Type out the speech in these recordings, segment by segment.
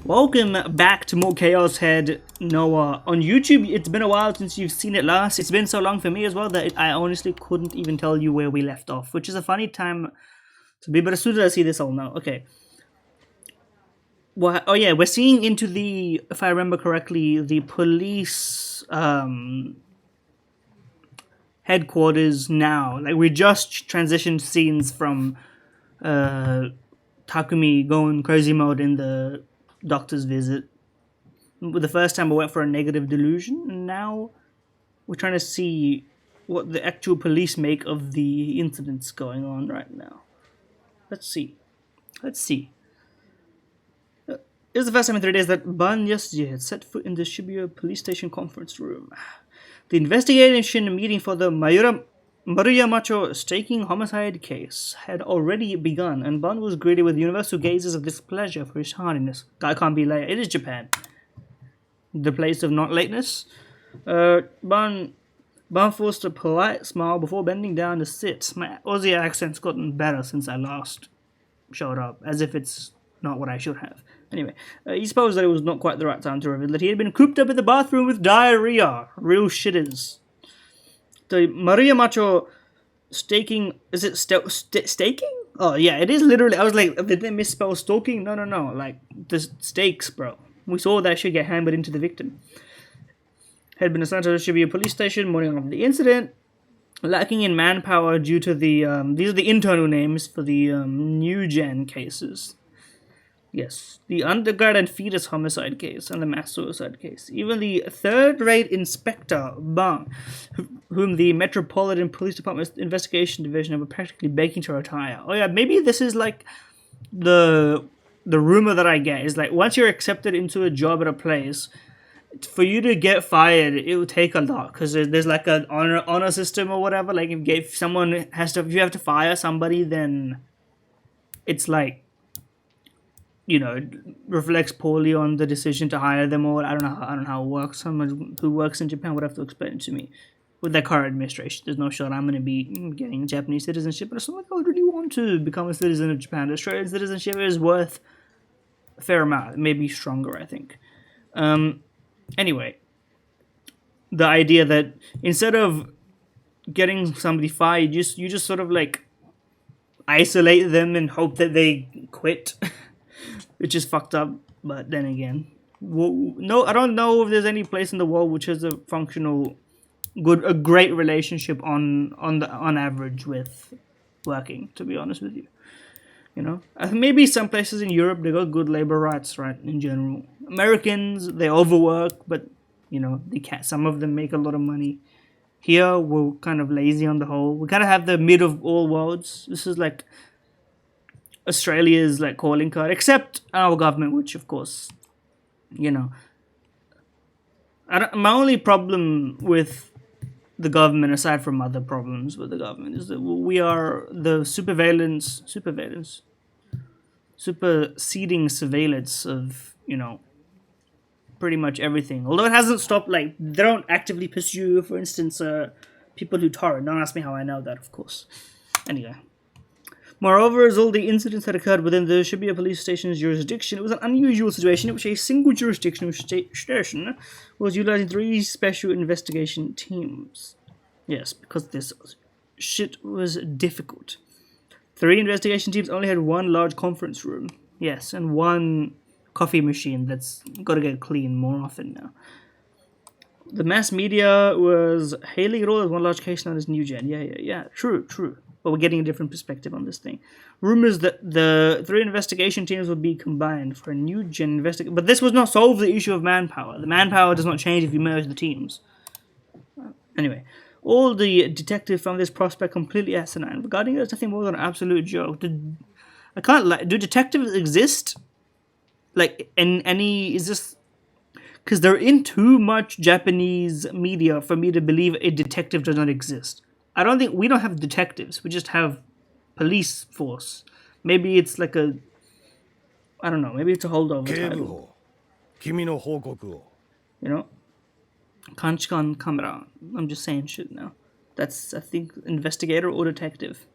Welcome back to more Chaos Head Noah. On YouTube, it's been a while since you've seen it last. It's been so long for me as well that I honestly couldn't even tell you where we left off, which is a funny time to be, but as soon as I see this, I'll know. Okay. Well, oh yeah, we're seeing into the, if I remember correctly, the police headquarters now. Like, we just transitioned scenes from Takumi going crazy mode in the doctor's visit. The first time we went for a negative delusion, and now we're trying to see what the actual police make of the incidents going on right now. Let's see. It was the first time in 3 days that Ban Yasuji had set foot in the Shibuya police station conference room. The investigation meeting for the Maruyamacho staking homicide case had already begun, and Ban was greeted with universal gazes of displeasure for his tardiness. Guy can't be late. It is Japan, the place of not lateness. Ban forced a polite smile before bending down to sit. My Aussie accent's gotten better since I last showed up, as if it's not what I should have. Anyway, he supposed that it was not quite the right time to reveal that he had been cooped up in the bathroom with diarrhea. Real shitters. The Maruyamacho staking... Is it staking? Oh, yeah, it is literally... I was like, did they misspell stalking? No. Like, the stakes, bro. We saw that shit get hammered into the victim. Had been assigned to the Shibuya police station morning of the incident. Lacking in manpower due to the... these are the internal names for the new gen cases. Yes, the undergrad and fetus homicide case and the mass suicide case. Even the third-rate Inspector Bang, whom the Metropolitan Police Department's Investigation Division were practically begging to retire. Oh yeah, maybe this is like the rumor that I get is like once you're accepted into a job at a place, for you to get fired, it will take a lot because there's like an honor system or whatever. Like if you have to fire somebody, then it's like, you know, it reflects poorly on the decision to hire them, or I don't know how it works. Someone who works in Japan would have to explain it to me. With their current administration, there's no shot I'm going to be getting Japanese citizenship, but it's not like I would really want to become a citizen of Japan. Australian citizenship is worth a fair amount, maybe stronger, I think. Anyway, the idea that instead of getting somebody fired, you just sort of like isolate them and hope that they quit. Which is fucked up, but then again, no, I don't know if there's any place in the world which has a functional, a great relationship on average with working. To be honest with you, you know, maybe some places in Europe they got good labor rights, right? In general, Americans they overwork, but you know they can't. Some of them make a lot of money. Here we're kind of lazy on the whole. We kind of have the mid of all worlds. This is like Australia's like calling card, except our government, which of course, you know, my only problem with the government, aside from other problems with the government, is that we are the superseding surveillance of, you know, pretty much everything. Although it hasn't stopped, like, they don't actively pursue, for instance, people who torrent. Don't ask me how I know that, of course. Anyway. Moreover, as all the incidents had occurred within the Shibuya police station's jurisdiction, it was an unusual situation in which a single jurisdictional station was utilizing 3 special investigation teams. Yes, because this shit was difficult. 3 investigation teams only had 1 large conference room. Yes, and 1 coffee machine that's got to get cleaned more often now. The mass media was hailing it all as one large case known as New Gen. Yeah, true. But we're getting a different perspective on this thing. Rumors that the 3 investigation teams would be combined for a new gen investigation. But this was not solve the issue of manpower. The manpower does not change if you merge the teams. Anyway, all the detectives found this prospect completely asinine. Regarding it, it's nothing more than an absolute joke. Do detectives exist? Like, in any... Is this... Because they're in too much Japanese media for me to believe a detective does not exist. I don't think we don't have detectives. We just have police force. Maybe it's like a, I don't know. Maybe it's a holdover title. You know, Kanchikan Kamera. I'm just saying shit now. That's, I think, investigator or detective.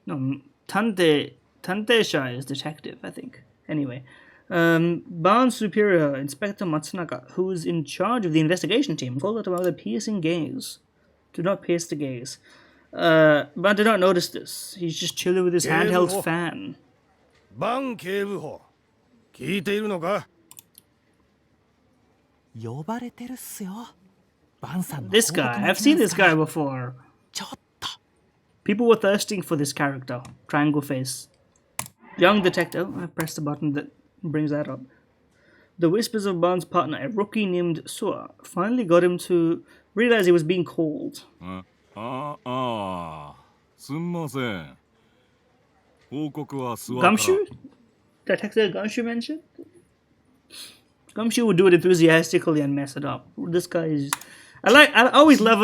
No, Tantesha is detective, I think. Anyway, Ban's superior, Inspector Matsunaka, who is in charge of the investigation team, called out about the piercing gaze. Do not pierce the gaze. Ban did not notice this. He's just chilling with his handheld fan. Ban 警部補、聞いているのか? This guy, I've seen this guy before. People were thirsting for this character. Triangle face. Young detective. I pressed the button that brings that up. The whispers of Ban's partner, a rookie named Sua, finally got him to realize he was being called. Gumshoe? Detective Gumshoe mentioned? Gumshoe would do it enthusiastically and mess it up. This guy is... I always love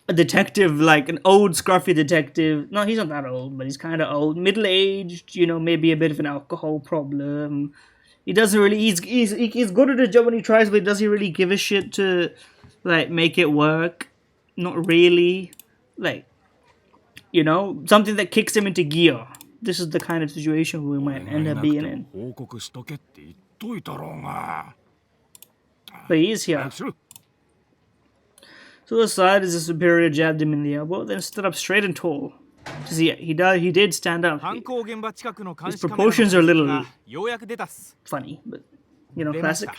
a detective, like an old scruffy detective. No, he's not that old, but he's kind of old. Middle-aged, you know, maybe a bit of an alcohol problem. He doesn't really... He's good at his job when he tries, but does he really give a shit to, like, make it work? Not really. Like, you know, something that kicks him into gear. This is the kind of situation we might end up being in. But he is here. So aside as the superior jabbed him in the elbow, then stood up straight and tall. He did stand up. His proportions are a little funny, but, you know, classic.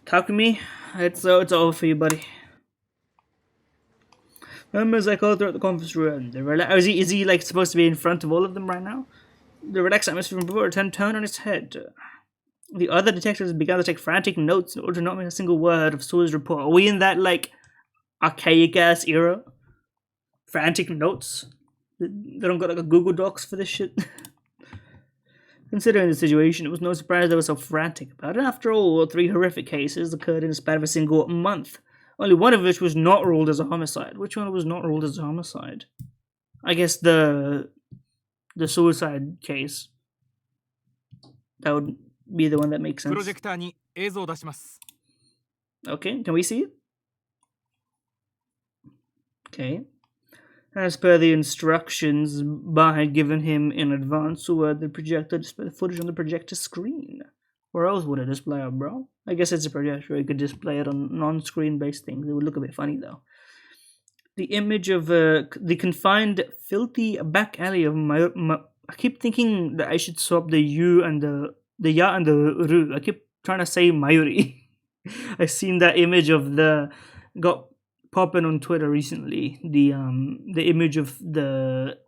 Takumi, it's over for you, buddy. As I called throughout the conference room, is he like supposed to be in front of all of them right now? The relaxed atmosphere from before turned on its head. The other detectives began to take frantic notes in order to not miss a single word of Sua's report. Are we in that, like, archaic-ass era? Frantic notes? They don't got, like, a Google Docs for this shit? Considering the situation, it was no surprise they were so frantic about it. After all, 3 horrific cases occurred in the span of a single month. Only one of which was not ruled as a homicide. Which one was not ruled as a homicide? I guess the suicide case. That would be the one that makes sense. Okay, can we see it? Okay. As per the instructions Ba had given him in advance, Sua the projector display the footage on the projector screen. Where else would it display it, bro? I guess it's a projector. You could display it on non-screen based things. It would look a bit funny though. The image of the confined, filthy back alley of I keep thinking that I should swap the U and the Ya and the Ru. I keep trying to say Mayuri. I've seen that image of got popping on Twitter recently. The image of the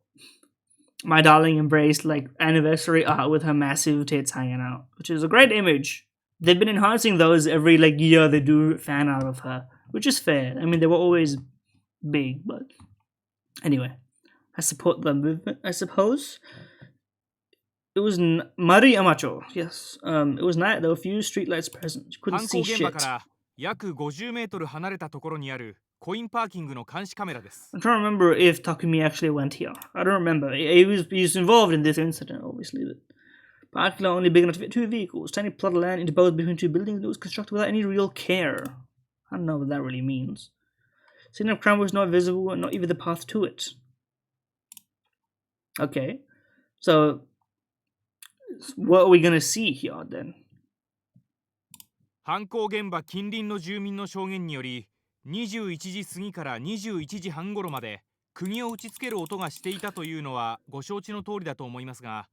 My Darling Embrace like anniversary art with her massive tits hanging out, which is a great image. They've been enhancing those every like year. They do fan art of her, which is fair. I mean, they were always big, but anyway, I support the movement, I suppose. It was Mari Amacho, yes. It was night. There were few streetlights present. You couldn't see shit. I'm trying to remember if Takumi actually went here. I don't remember. He was involved in this incident, obviously. But parking lot only big enough to fit 2 vehicles. Tiny plot of land interposed between 2 buildings. It was constructed without any real care. I don't know what that really means. Scene of crime was not visible, and not even the path to it. Okay, so what are we gonna see here then? 犯行現場近隣の住民の証言により、21時過ぎから21時半頃まで釘を打ちつける音がしていたというのはご承知の通りだと思いますが、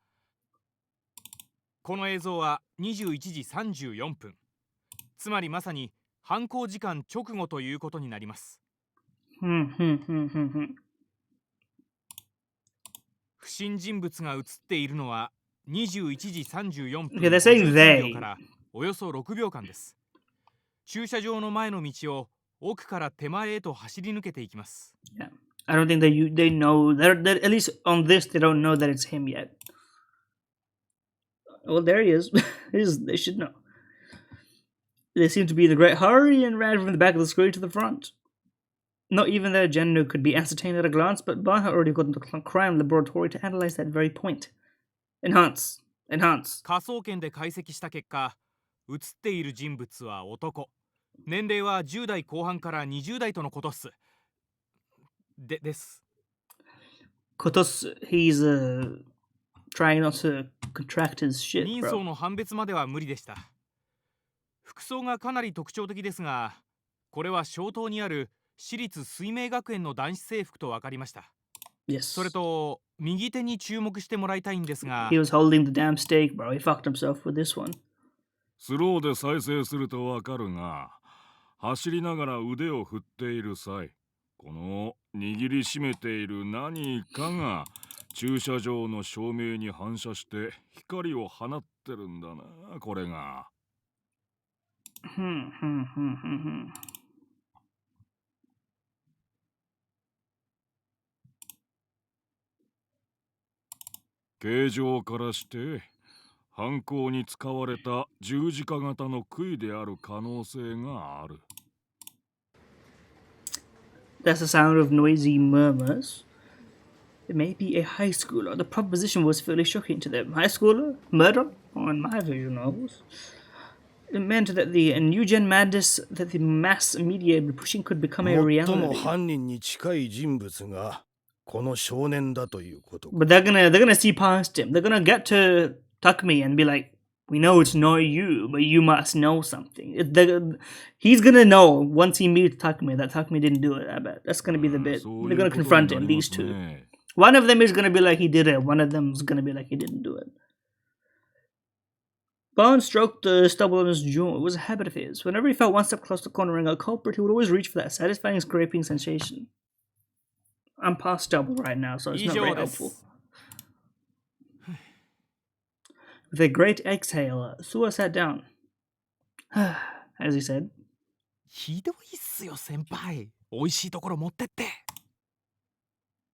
この映像は21時34分、つまりまさに犯行時間直後ということになります。不審人物が映っているのは21時34分53秒からおよそ6秒間です。駐車場の前の道を奥から手前へと走り抜けていきます。Yeah. I don't think they know that at least on this they don't know that it's him yet. Well, there he is. They should know. They seem to be in a great hurry and ran from the back of the screen to the front. Not even their gender could be ascertained at a glance, but Ban had already gotten to the crime laboratory to analyze that very point. Enhance. 科捜研で解析した結果、映っている人物は男。年齢は10代後半から20代とのことっす。です。Kotos, he's trying not to contract his shit, 人 bro. 相の判別までは無理でした。服装がかなり特徴的ですが、これは小島にある私立水明学園の男子制服と分かりました。 Yes. それと右手に注目してもらいたいんですが、 He was holding the damn steak, bro. He fucked himself with this one. スローで再生するとわかるが、走りながら腕を振っている際、この握りしめている何かが駐車場の照明に反射して光を放ってるんだな、これが。形状からして犯行に使われた十字架型の杭である可能性がある。 That's the sound of noisy murmurs. It may be a high schooler. The proposition was fairly shocking to them. High schooler? Murder? Oh, in my vision, it meant that the new gen madness that the mass media were pushing could become a 最も reality. 犯人に近い人物がこの少年だということか。 But they're gonna see past him. They're gonna get to Takumi and be like, "We know it's not you, but you must know something." He's gonna know once he meets Takumi that Takumi didn't do it. I bet that's gonna be the bit. They're gonna confront him. These two. One of them is gonna be like he did it. One of them is gonna be like he didn't do it. Barnes stroked the stubble on his jaw. It was a habit of his. Whenever he felt one step close to cornering a culprit, he would always reach for that satisfying scraping sensation. I'm past stubble right now, so it's not very helpful. With a great exhale, Suwa sat down. As he said, ひどいっすよ先輩。美味しいところ持ってって。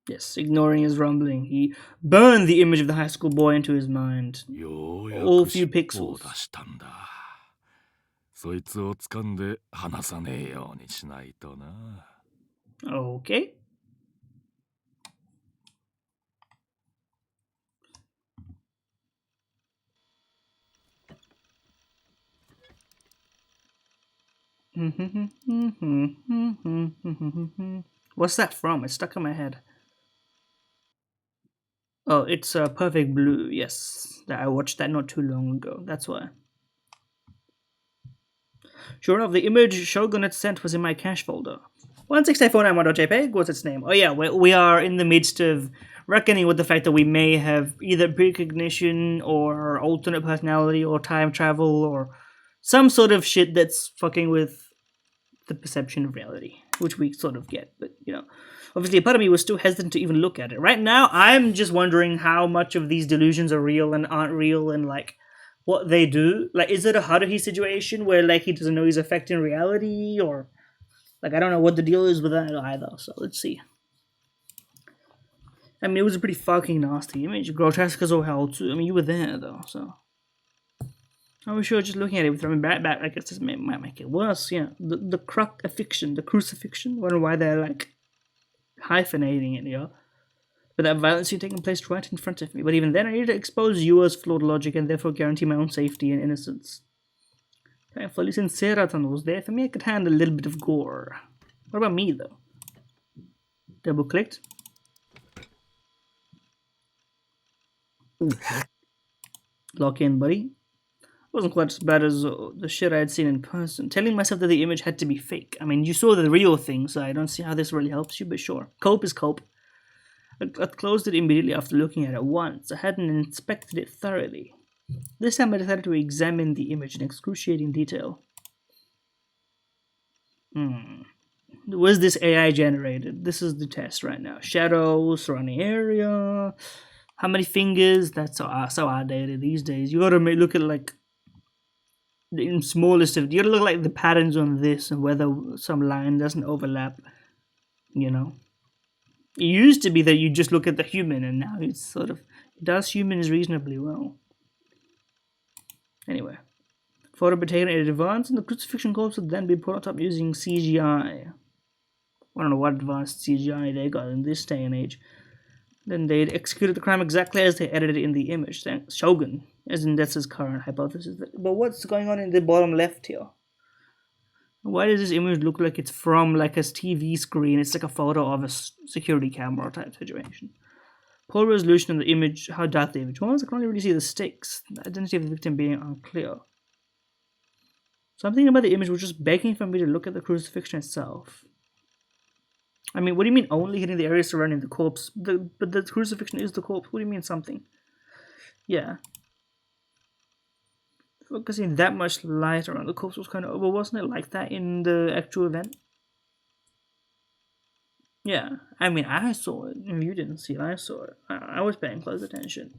yes, ignoring his rumbling, he burned the image of the high school boy into his mind. ようや All く few 尻尾を pixels. 出したんだ。そいつを掴んで離さねえようにしないとな。 Okay. What's that from? It's stuck in my head. Oh, it's Perfect Blue. Yes, I watched that not too long ago. That's why. Sure enough, the image Shogun had sent was in my cache folder. 16849.jpg, what's its name? Oh yeah, we are in the midst of reckoning with the fact that we may have either precognition or alternate personality or time travel or some sort of shit that's fucking with the perception of reality, which we sort of get, but you know, obviously a part of me was still hesitant to even look at it. Right now, I'm just wondering how much of these delusions are real and aren't real and like what they do. Like, is it a Haruhi situation where like he doesn't know he's affecting reality, or like I don't know what the deal is with that either, so let's see. I mean, it was a pretty fucking nasty image, grotesque as all hell too. I mean, you were there though, so are we sure just looking at it with back, I guess this might make it worse, yeah. The crucifixion, wonder why they're like hyphenating it, you know. But that violence scene taking place right in front of me. But even then, I need to expose Yua's flawed logic and therefore guarantee my own safety and innocence. Thankfully, since Seratan was there, for me I could handle a little bit of gore. What about me, though? Double clicked. Lock in, buddy. Wasn't quite as bad as the shit I had seen in person. Telling myself that the image had to be fake. I mean, you saw the real thing, so I don't see how this really helps you, but sure. Cope is cope. I closed it immediately after looking at it once. I hadn't inspected it thoroughly. This time I decided to examine the image in excruciating detail. Was this AI generated? This is the test right now. Shadows, surrounding area. How many fingers? That's so outdated these days. You gotta look at like in smallest of. You gotta look like the patterns on this and whether some line doesn't overlap. You know. It used to be that you just look at the human, and now it's sort of it does humans reasonably well. Anyway, photo be taken in advance, and the crucifixion corpse would then be put up using CGI. I don't know what advanced CGI they got in this day and age. Then they'd executed the crime exactly as they edited it in the image. Thanks, Shogun, as in that's his current hypothesis. But what's going on in the bottom left here? Why does this image look like it's from like a TV screen? It's like a photo of a security camera type situation. Poor resolution in the image, how dark the image was. I can only really see the stakes. The identity of the victim being unclear. Something about the image was just begging for me to look at the crucifixion itself. I mean, what do you mean only hitting the area surrounding the corpse? But the crucifixion is the corpse. What do you mean something? Yeah. Focusing that much light around the corpse was kind of over, wasn't it? Like that in the actual event? Yeah. I mean, I saw it. You didn't see it. I saw it. I was paying close attention.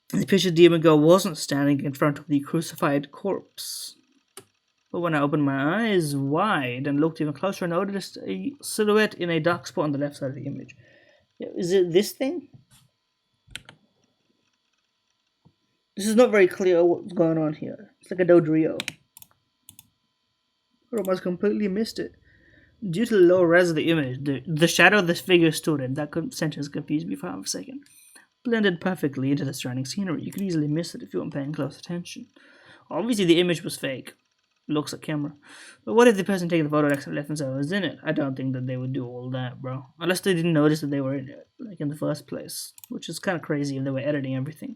The picture demon girl wasn't standing in front of the crucified corpse. But when I opened my eyes wide and looked even closer, I noticed a silhouette in a dark spot on the left side of the image. Is it this thing? This is not very clear what's going on here. It's like a Dodrio. I almost completely missed it. Due to the low res of the image, the shadow the figure stood in, that sentence confused me for half a second, blended perfectly into the surrounding scenery. You could easily miss it if you weren't paying close attention. Obviously the image was fake. Looks like camera. But what if the person taking the photo accidentally left themselves in it? I don't think that they would do all that, bro. Unless they didn't notice that they were in it, like in the first place. Which is kind of crazy if they were editing everything.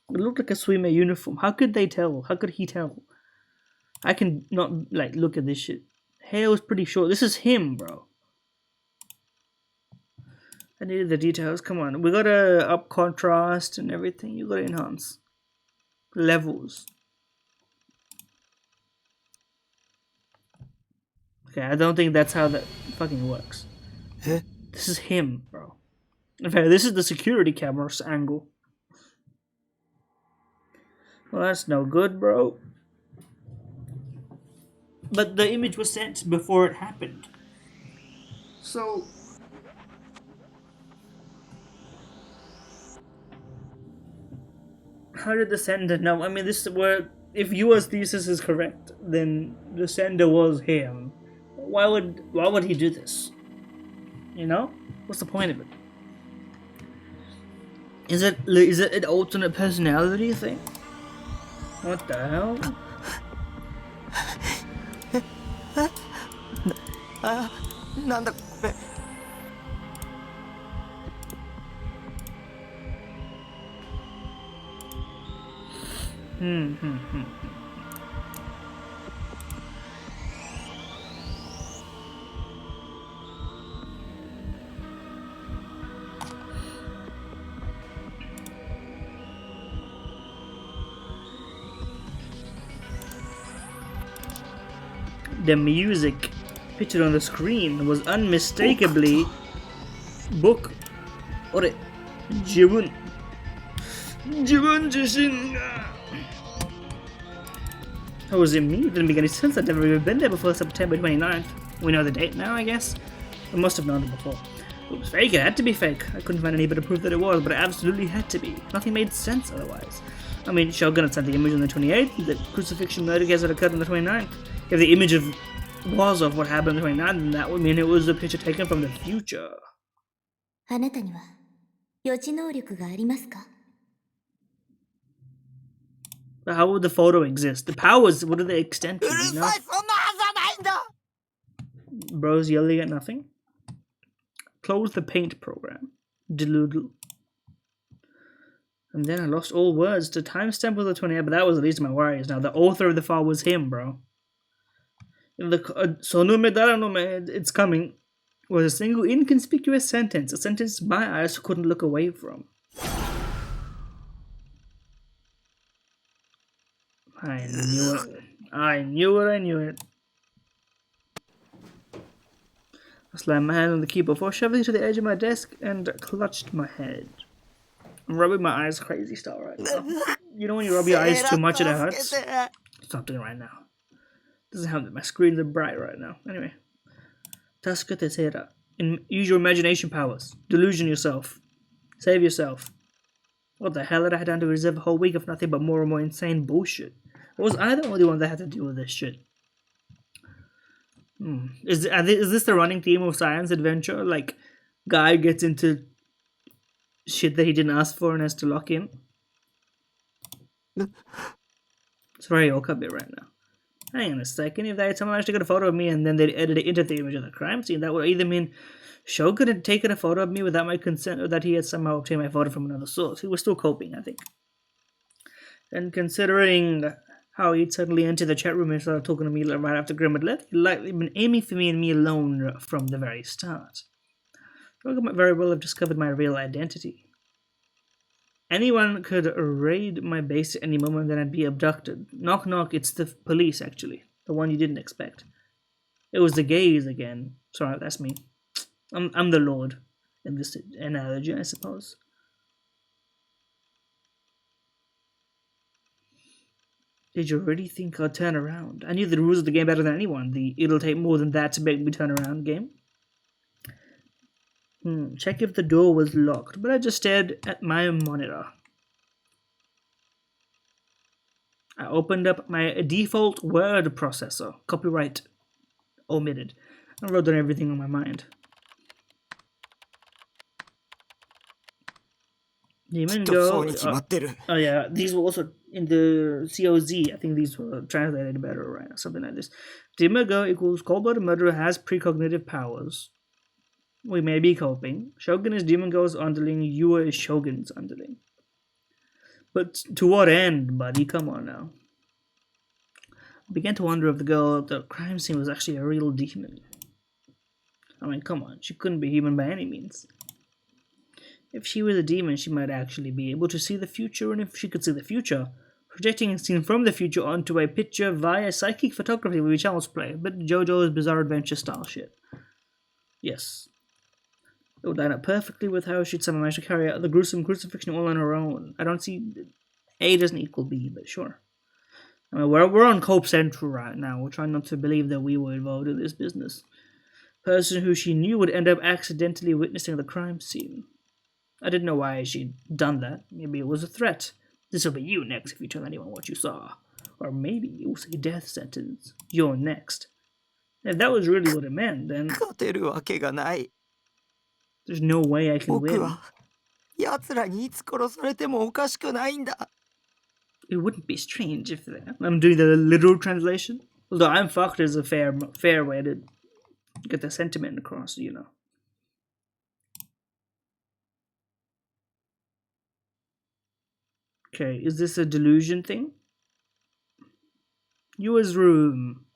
It looked like a swimmer uniform. How could they tell? How could he tell? I can not, like, look at this shit. Hair was pretty short. This is him, bro. I needed the details. Come on. We gotta up contrast and everything. You gotta enhance. Levels. Okay, I don't think that's how that fucking works. Huh? This is him, bro. In fact, this is the security camera's angle. Well, that's no good, bro. But the image was sent before it happened. So... how did the sender know? I mean, this is where... if yours thesis is correct, then the sender was him. Why would he do this? You know? What's the point of it? Is it an alternate personality thing? What the hell? The music pictured on the screen was unmistakably book or Jibun Jishin. How was it me? It didn't make any sense. I'd never even been there before September 29th. We know the date now, I guess. I must have known it before. It was fake. It had to be fake. I couldn't find any bit of proof that it was, but it absolutely had to be. Nothing made sense otherwise. I mean, Shogun had sent the image on the 28th. The crucifixion murder case had occurred on the 29th. If the image was of what happened on the 29th, then that would mean it was a picture taken from the future. あなたには予知能力がありますか? But how would the photo exist? The powers, what are they extent to? You know? Bro's yelling at nothing. Close the paint program. Delude. And then I lost all words. The timestamp was the 28th, but that was the least of my worries. Now, the author of the file was him, bro. Sonume Daranome, it's coming, was a single inconspicuous sentence. A sentence my eyes couldn't look away from. I knew it. I knew it. I slammed my hand on the key before shoving to the edge of my desk and clutched my head. I'm rubbing my eyes crazy style right now. You know when you rub your eyes too much and it hurts? Stop doing it right now. Doesn't help that my screens are bright right now. Anyway. Tasukete Seira. Use your imagination powers. Delusion yourself. Save yourself. What the hell did I have done to reserve a whole week of nothing but more and more insane bullshit? Or was I the only one that had to deal with this shit? Is this the running theme of science adventure? Like, guy gets into shit that he didn't ask for and has to lock in? It's very okabe right now. Hang on a second. If they had someone actually got a photo of me and then they'd edit it into the image of the crime scene, that would either mean Shogun had taken a photo of me without my consent, or that he had somehow obtained my photo from another source. He was still coping, I think. And considering how he'd suddenly entered the chat room and started talking to me right after Grim had left, he'd likely been aiming for me and me alone from the very start. Shogun might very well have discovered my real identity. Anyone could raid my base at any moment, then I'd be abducted. Knock knock, it's the police, actually. The one you didn't expect. It was the gays again. Sorry, that's me. I'm the Lord in this analogy, I suppose. Did you really think I'd turn around? I knew the rules of the game better than anyone. The it'll take more than that to make me turn around game. Check if the door was locked, but I just stared at my monitor. I opened up my default word processor, copyright omitted, and wrote down everything on my mind. Demon Go. Oh yeah, these were also in the COZ. I think these were translated better, right? Something like this. Demon Go equals cold-blooded murderer has precognitive powers. We may be coping. Shogun is Demon Go's underling. Yua is Shogun's underling. But to what end, buddy? Come on now. I began to wonder if the girl at the crime scene was actually a real demon. I mean, come on. She couldn't be human by any means. If she was a demon, she might actually be able to see the future, and if she could see the future, projecting a scene from the future onto a picture via psychic photography would be child's play, but JoJo's Bizarre Adventure style shit. Yes. It would line up perfectly with how she'd somehow managed to carry out the gruesome crucifixion all on her own. I don't see... A doesn't equal B, but sure. I mean, we're on Cope Central right now. We're trying not to believe that we were involved in this business. Person who she knew would end up accidentally witnessing the crime scene. I didn't know why she'd done that. Maybe it was a threat. This'll be you next if you tell anyone what you saw. Or maybe it was a death sentence. You're next. If that was really what it meant, then... There's no way I can win. It wouldn't be strange if I'm doing the literal translation. Although I'm fucked is a fair way to get the sentiment across, you know. Okay, is this a delusion thing? Yua's room.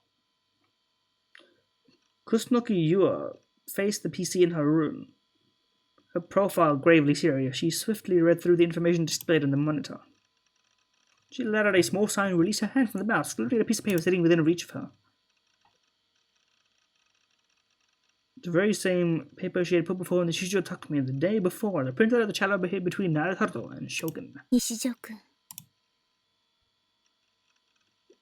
Kusunoki Yua faced the PC in her room. Her profile gravely serious, she swiftly read through the information displayed on the monitor. She let out a small sigh and released her hand from the mouse, looking at a piece of paper sitting within reach of her. The very same paper she had put before in the Shijo Takumi the day before, the printed out the chat between Naruto and Shogun. Nishijo-kun.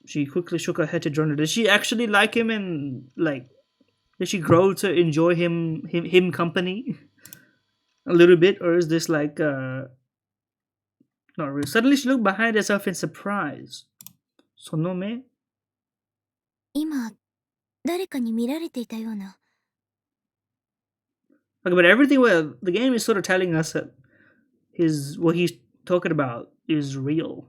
She quickly shook her head to join her. Does she actually like him and, like, did she grow to enjoy him company? A little bit, or is this like, not really. Suddenly she looked behind herself in surprise. Sonome? 今、誰かに見られていたような。 Okay, but everything, well, the game is sort of telling us that what he's talking about is real.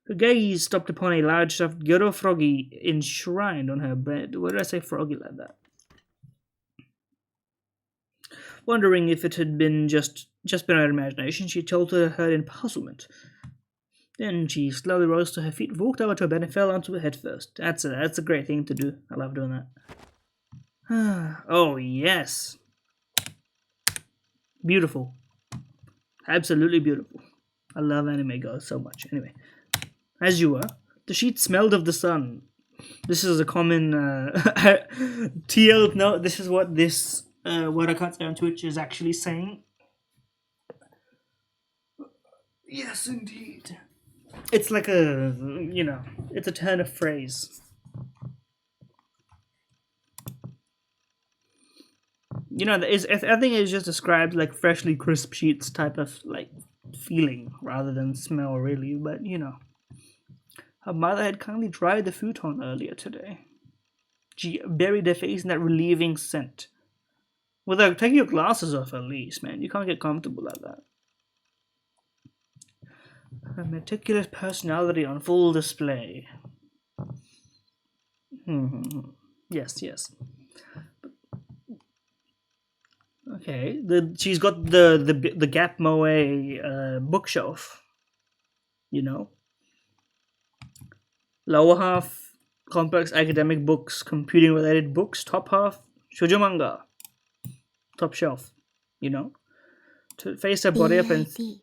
Her gaze stopped upon a large stuffed Gyoro froggy enshrined on her bed. Why did I say froggy like that? Wondering if it had been just been her imagination, she told her in puzzlement. Then she slowly rose to her feet, walked over to her bed, and fell onto her head first. That's a great thing to do. I love doing that. Oh, yes. Beautiful. Absolutely beautiful. I love anime girls so much. Anyway, as you were, the sheet smelled of the sun. This is a common TL note. This is what this what I can't say on Twitch is actually saying. Yes, indeed. It's like a, you know, it's a turn of phrase. You know, I think it's just described like freshly crisp sheets type of like feeling rather than smell, really. But you know, her mother had kindly dried the futon earlier today. She buried her face in that relieving scent. Without taking your glasses off, at least, man. You can't get comfortable like that. Her meticulous personality on full display. Yes. Okay, she's got the Gap Moe bookshelf. You know, lower half complex academic books, computing related books. Top half shoujo manga. Top shelf. You know, to face her body up and BID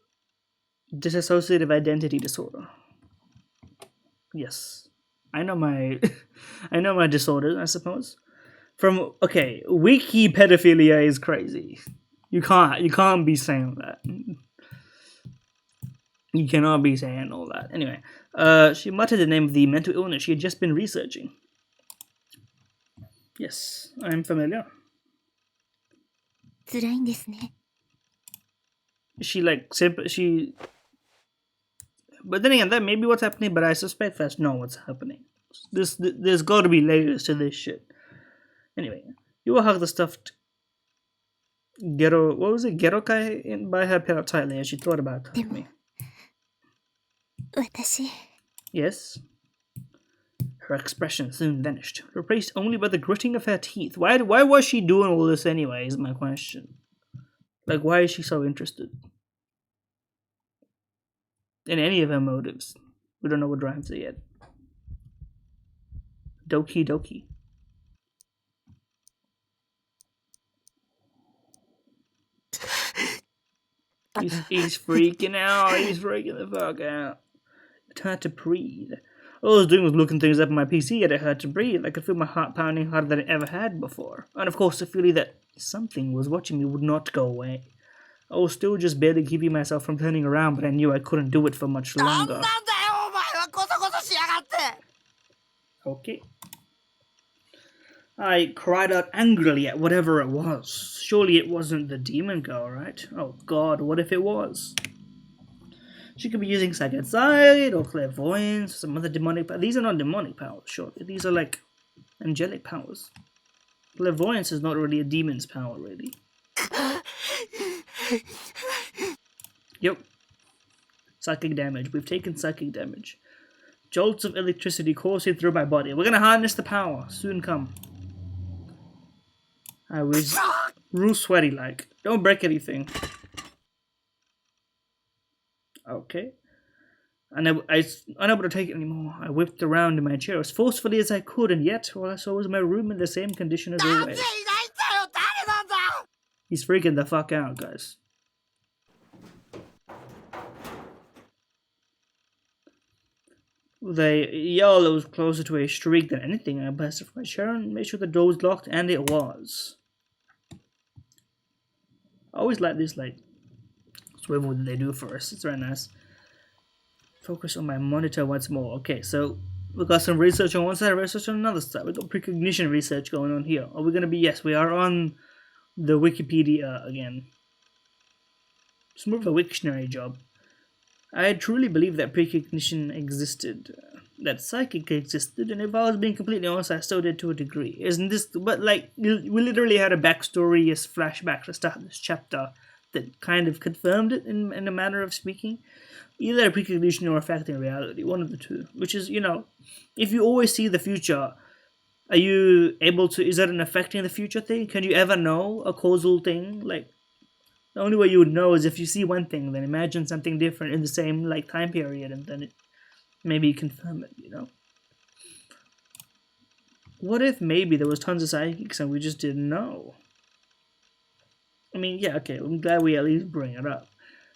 dissociative identity disorder. Yes, I know my, I know my disorders. I suppose. From okay, wiki pedophilia is crazy. You can't be saying that. You cannot be saying all that. Anyway, she muttered the name of the mental illness she had just been researching. Yes, I'm familiar. 辛いんですね。 She like she. But then again, that may be what's happening. But I suspect that's not what's happening. There's got to be layers to this shit. Anyway, you will hug the stuffed ghetto. What was it? Ghetto kai by her pillow tightly as she thought about Takumi. 私 Yes. Her expression soon vanished, replaced only by the gritting of her teeth. Why was she doing all this anyway, is my question. Like, why is she so interested in any of her motives? We don't know what drives her yet. Doki Doki. He's freaking out. He's freaking the fuck out. It's hard to breathe. All I was doing was looking things up on my PC, yet it hurt to breathe. I could feel my heart pounding harder than it ever had before. And of course, the feeling that something was watching me would not go away. I was still just barely keeping myself from turning around, but I knew I couldn't do it for much longer. Okay. I cried out angrily at whatever it was. Surely it wasn't the demon girl, right? Oh god, what if it was? She could be using psychic sight or clairvoyance or some other demonic powers. These are not demonic powers, surely. These are like angelic powers. Clairvoyance is not really a demon's power, really. Yep. Psychic damage. We've taken psychic damage. Jolts of electricity coursing through my body. We're gonna harness the power. Soon come. I was real sweaty like. Don't break anything. Okay. And I unable to take it anymore. I whipped around in my chair as forcefully as I could, and yet all I saw was my room in the same condition as always. He's freaking the fuck out, guys. They yelled it was closer to a shriek than anything. I blasted from my chair and made sure the door was locked, and it was. I always like this, like, swivel that they do for us. It's very nice. Focus on my monitor once more. Okay, so we got some research on one side, research on another side. We got precognition research going on here. Are we gonna be? Yes, we are on the Wikipedia again. It's more of a Wiktionary job. I truly believe that precognition existed, that psychic existed, and if I was being completely honest, I still did to a degree. Isn't this? But like, we literally had a backstory, a flashback to start this chapter that kind of confirmed it in a manner of speaking. Either a precognition or a fact in reality, one of the two. Which is, you know, if you always see the future, are you able to? Is that an affecting the future thing? Can you ever know a causal thing? Like, the only way you would know is if you see one thing, then imagine something different in the same like time period, and then it maybe confirm it. You know. What if maybe there was tons of psychics and we just didn't know? I mean, yeah, okay. I'm glad we at least bring it up.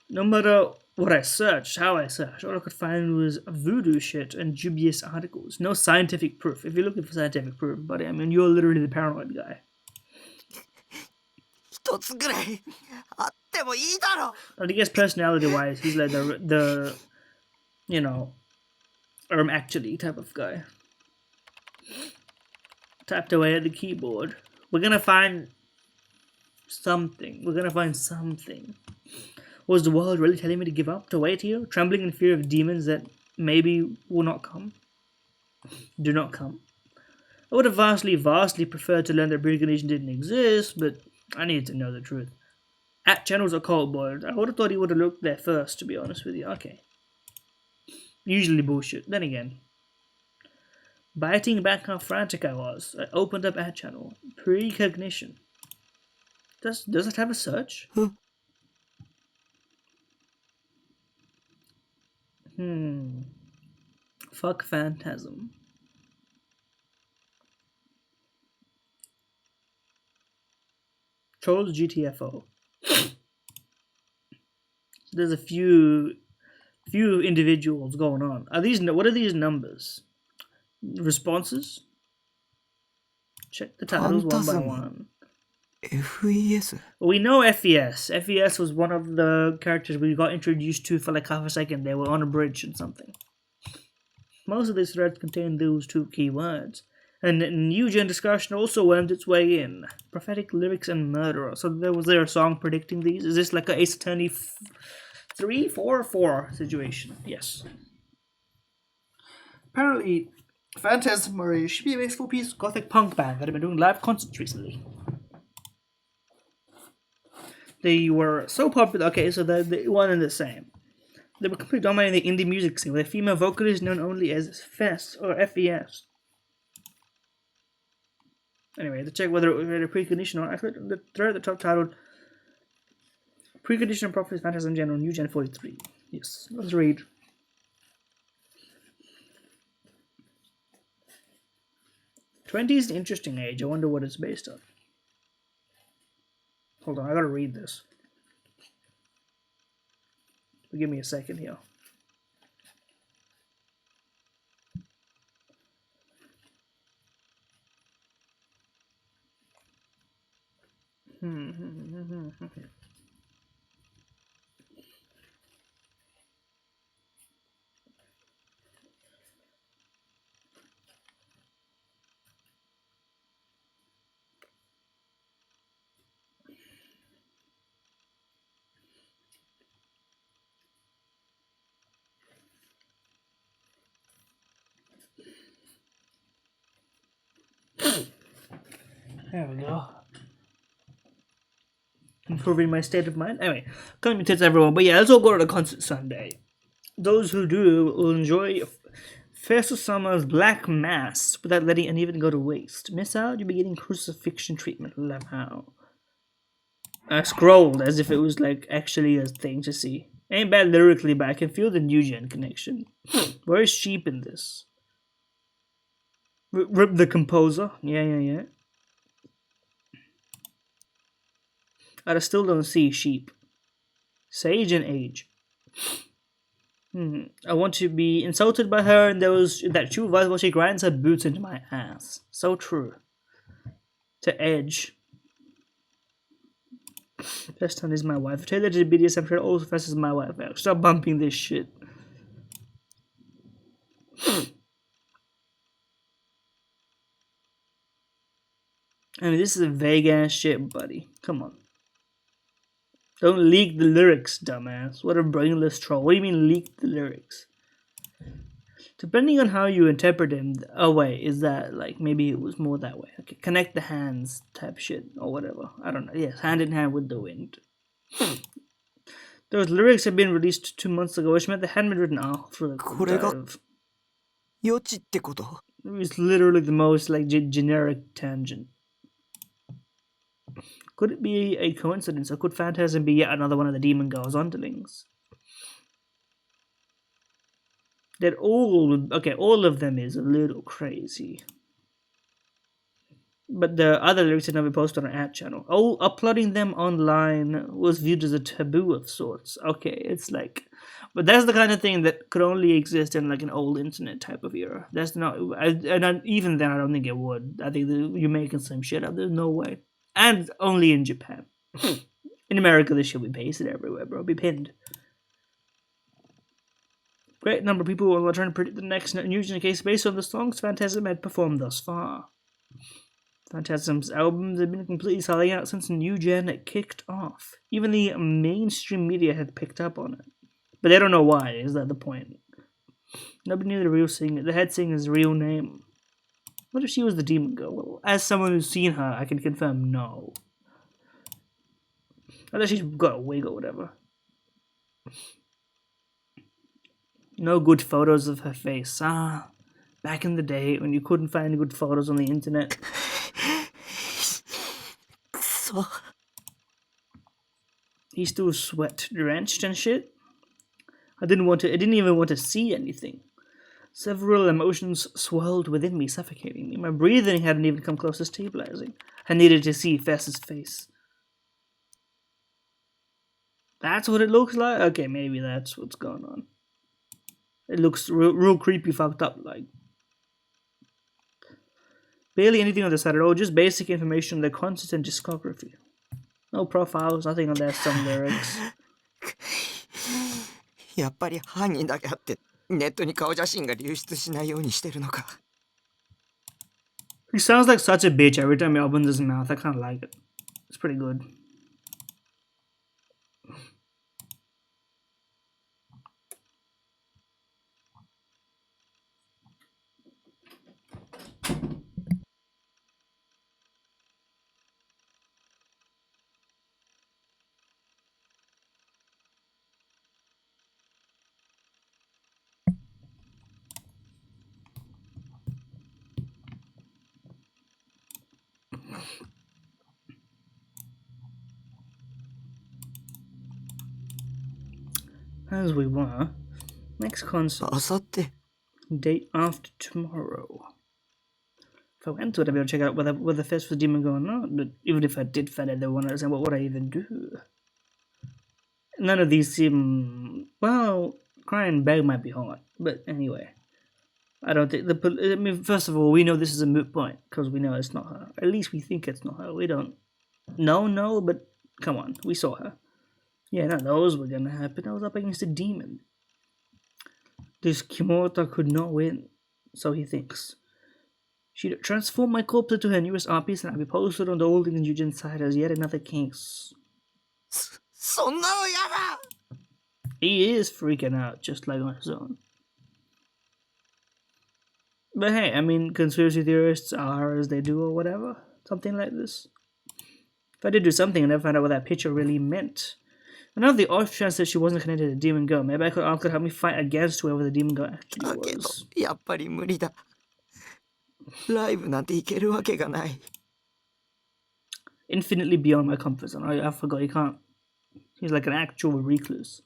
No matter what I searched, how I searched, all I could find was voodoo shit and dubious articles. No scientific proof. If you're looking for scientific proof, buddy, I mean, you're literally the paranoid guy. I guess personality-wise, he's like the you know, actually type of guy. Tapped away at the keyboard. We're gonna find something. We're gonna find something. Was the world really telling me to give up, to wait here, trembling in fear of demons that maybe will not come? Do not come. I would have vastly preferred to learn that precognition didn't exist, but I needed to know the truth. At channels are cold boiled. I would have thought he would have looked there first, to be honest with you. Okay. Usually bullshit. Then again. Biting back how frantic I was, I opened up ad channel. Precognition. Does it have a search? Fuck Phantasm. Trolls GTFO. There's a few individuals going on. What are these numbers? Responses? Check the titles one by one. FES? We know FES. FES was one of the characters we got introduced to for like half a second. They were on a bridge and something. Most of these threads contain those two keywords. And New Gen discussion also wormed its way in. Prophetic lyrics and murderer. So was there a song predicting these? Is this like a Ace Attorney 3, 4, 4 situation? Yes. Apparently, Phantasm are a Shibuya-based 4-piece gothic punk band that have been doing live concerts recently. They were so popular. Okay, so they're one and the same. They were completely dominating the indie music scene with a female vocalist known only as FES or FES. Anyway, to check whether it was a precondition or accurate, the thread at the top titled Precondition of Prophecy Phantasm General New Gen 43. Yes, let's read. '20 is an interesting age. I wonder what it's based on. Hold on, I gotta read this. Give me a second here. There we go. Improving my state of mind. Anyway, coming to everyone. But yeah, let's all go to the concert Sunday. Those who do will enjoy First of Summer's Black Mass without letting any of it go to waste. Miss out, you'll be getting crucifixion treatment. Love how. I scrolled as if it was like actually a thing to see. Ain't bad lyrically, but I can feel the New Gen connection. Where is Sheep in this? Rip the Composer. Yeah. I still don't see Sheep. Sage and Age. I want to be insulted by her, and there was that true voice while she grinds her boots into my ass. So true. To Edge. Best time is my wife. Taylor did BDSM trade also fesses my wife out. Stop bumping this shit. I mean, this is a vague ass shit, buddy. Come on. Don't leak the lyrics, dumbass. What a brainless troll. What do you mean leak the lyrics? Depending on how you interpret him, oh wait, is that like maybe it was more that way? Okay, connect the hands type shit or whatever. I don't know. Yes, hand in hand with the wind. Those lyrics had been released 2 months ago, which meant they hadn't been written after the dive. It's literally the most like generic tangent. Could it be a coincidence, or could Phantasm be yet another one of the Demon Girl's underlings? That all of them is a little crazy. But the other lyrics had never been posted on an ad channel. Oh, uploading them online was viewed as a taboo of sorts. Okay, it's like... But that's the kind of thing that could only exist in like an old internet type of era. That's not... even then, I don't think it would. I think you're making some shit up. There's no way. And only in Japan. In America, this shit will be pasted everywhere, bro. Be pinned. Great number of people will trying to predict the next news in a case based on the songs Phantasm had performed thus far. Phantasm's albums have been completely selling out since New Gen kicked off. Even the mainstream media had picked up on it. But they don't know why, is that the point? Nobody knew the head singer's real name. What if she was the Demon Girl? Well, as someone who's seen her, I can confirm no. Unless she's got a wig or whatever. No good photos of her face. Back in the day when you couldn't find good photos on the internet. He's still sweat drenched and shit. I didn't even want to see anything. Several emotions swirled within me, suffocating me. My breathing hadn't even come close to stabilizing. I needed to see Fess's face. That's what it looks like? Okay, maybe that's what's going on. It looks real creepy, fucked up, like. Barely anything on the side at all, just basic information on their concerts and discography. No profiles, nothing on their song lyrics. やっぱり犯人だけあってネットに顔写真が流出しないようにしてるのか。 He sounds like such a bitch every time he opens his mouth. I kind of like it. It's pretty good. As we were, next concert, あさって day after tomorrow. If I went to it, I'd be able to check out whether the fest was demon going on. But even if I did find out, they wouldn't understand what would I even do. None of these seem, well, cry and beg might be hard, but anyway. I don't think I mean, first of all, we know this is a moot point because we know it's not her. At least we think it's not her. We don't know, but come on, we saw her. Yeah, none of those were gonna happen. I was up against a demon. This Kimota could not win, so he thinks. She'd transform my corpse into her newest art piece and I'd be posted on the old Injujin side as yet another case. そんなのやだ。 He is freaking out, just like on his own. But hey, I mean, conspiracy theorists are as they do or whatever. Something like this. If I did do something and never found out what that picture really meant. I know the off chance that she wasn't connected to the demon girl. Maybe I could help me fight against whoever the demon girl actually だけど was. やっぱり無理だ。ライブなんて行けるわけがない。 Infinitely beyond my comfort zone. I forgot, he can't. He's like an actual recluse.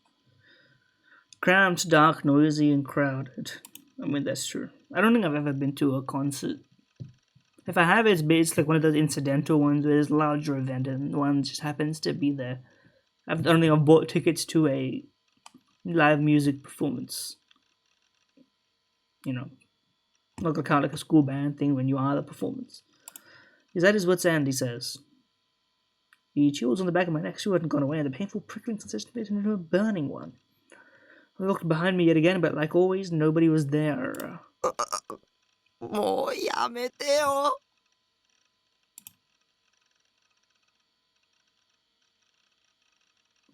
Cramped, dark, noisy, and crowded. I mean, that's true. I don't think I've ever been to a concert. If I have, it's like one of those incidental ones where there's a larger event and one just happens to be there. I don't think I've bought tickets to a live music performance. You know, like a kind of like a school band thing when you are the performance. Is that is what Sandy says. The chills on the back of my neck still hadn't gone away, and the painful prickling sensation made it into a burning one. I looked behind me yet again, but like always, nobody was there. もうやめてよ。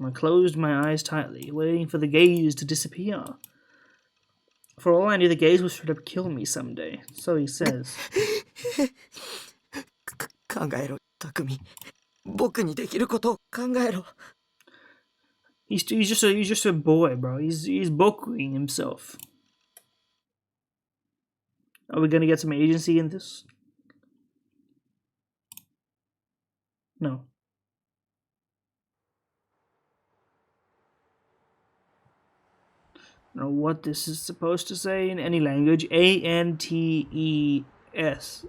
I closed my eyes tightly, waiting for the gaze to disappear. For all I knew, the gaze would straight up kill me someday. So he says. 考えろ、匠。僕にできることを考えろ。 He's just a boy, bro. He's bokuing himself. Are we gonna get some agency in this? No. I don't know what this is supposed to say in any language. Antes. S?